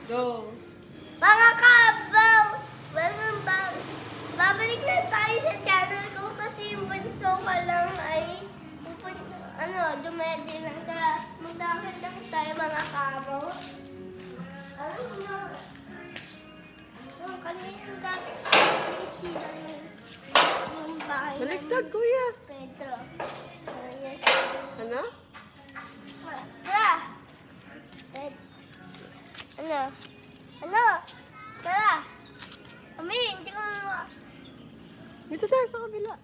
Go. Mga kabaw! Babalik na tayo sa channel ko kasi yung bunso ko lang ay dumedi lang. Tara, magdakit lang tayo mga kabaw. Alam niyo, yung kaninang dati sila yung bahay Baliktad, kuya. Pedro. Yes. Ano? Tara! Ano? Ano? Tara! Mami, hindi ko na... Dito tayo sa kabila.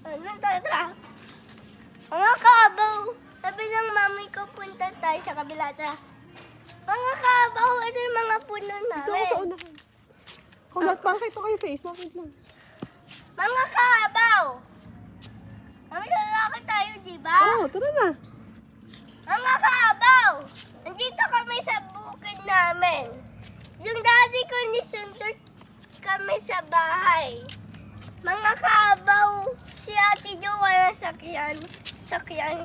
Ano? Tara! Mga kabaw! Sabi ng mami ko, punta tayo sa kabila. Tara! Mga kabaw! Ito yung mga puno Dito ako namin. sa unahan. Kulat, pakita ko yung face. Bakit lang? Mga kabaw! Mami, lalaki tayo, di ba? Oo, tara na. Mga kabaw! Nandito kami sa bukid namin. Yung daddy ko ni sundot kami sa bahay. Mga kabaw, si Ate Jo wala sakyan.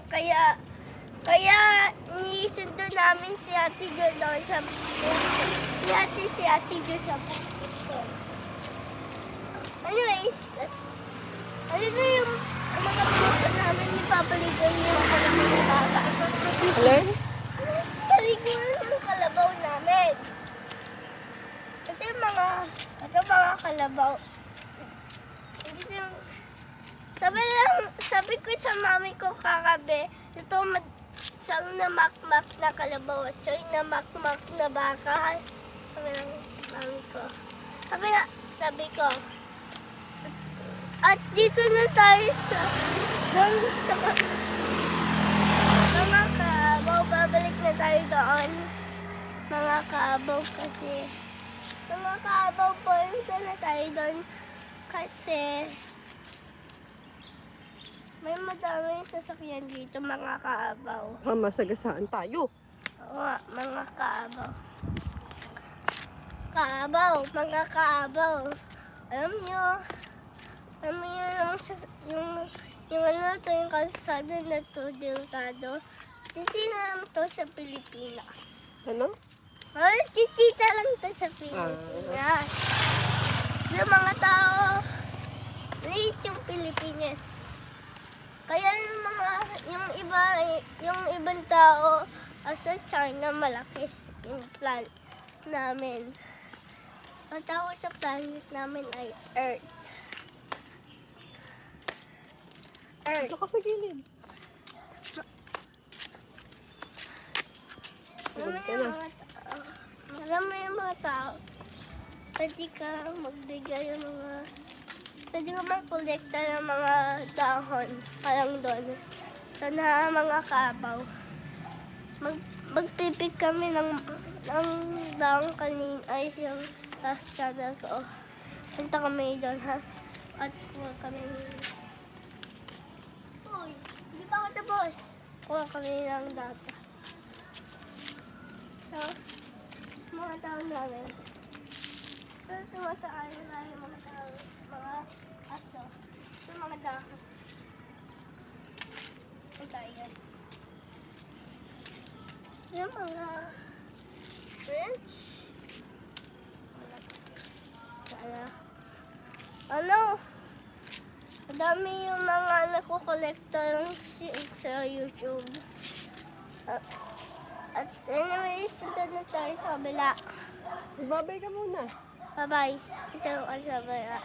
Kaya nisundo namin si Ate Jo doon sa bukid. Si Ate Jo sa bukid. Anyways, ano na yung mga puso namin ni Papa Ligoy yung kalabaw ng bata. Alin? Paliguan ng kalabaw namin. Ito yung mga kalabaw. Sabi ko sa mami ko kagabi, ito siyang namakmak na kalabaw at siyang namakmak na baka. Sabi ng mami ko. Sabi ko, at dito na tayo doon sa mga kabaw, babalik na tayo doon. Mga kabaw kasi. Mga kabaw, punta na tayo doon kasi may madaming sasakyan dito, mga kabaw. Masagasaan tayo. Oo nga, mga kabaw. Kabaw, mga kabaw. Alam niyo yung yung kalsada na to, delgado. Titina lang to sa Pilipinas. Ano? Ay, titita lang to sa Pilipinas. Yung mga tao, liit yung Pilipinas. Kaya yung ibang tao, sa China, malaki yung planet namin. Ang tawag sa planet namin ay Earth. Dito ka sa gilid. Alam mo yung mga tao, pwede ka magbigay ng pwede ka magkolekta ng mga dahon, parang doon. Sana mga kabaw. Magpipig kami ng dahon kanina, ay yung last channel ko. Punta kami doon, ha? At kuha kami. Uy, hindi pa ako tapos. Kuha kami ng data. So, mga tao namin. Pero tumasaan na yung mga tao, mga aso, yung mga dahon. Punta yan. Yung mga French. Ano? Madami yung mga nakukolekta lang sa YouTube. At anyways, punta na tayo sa kabila. Magbabay ka muna. Bye-bye. Ito ka sa kabila.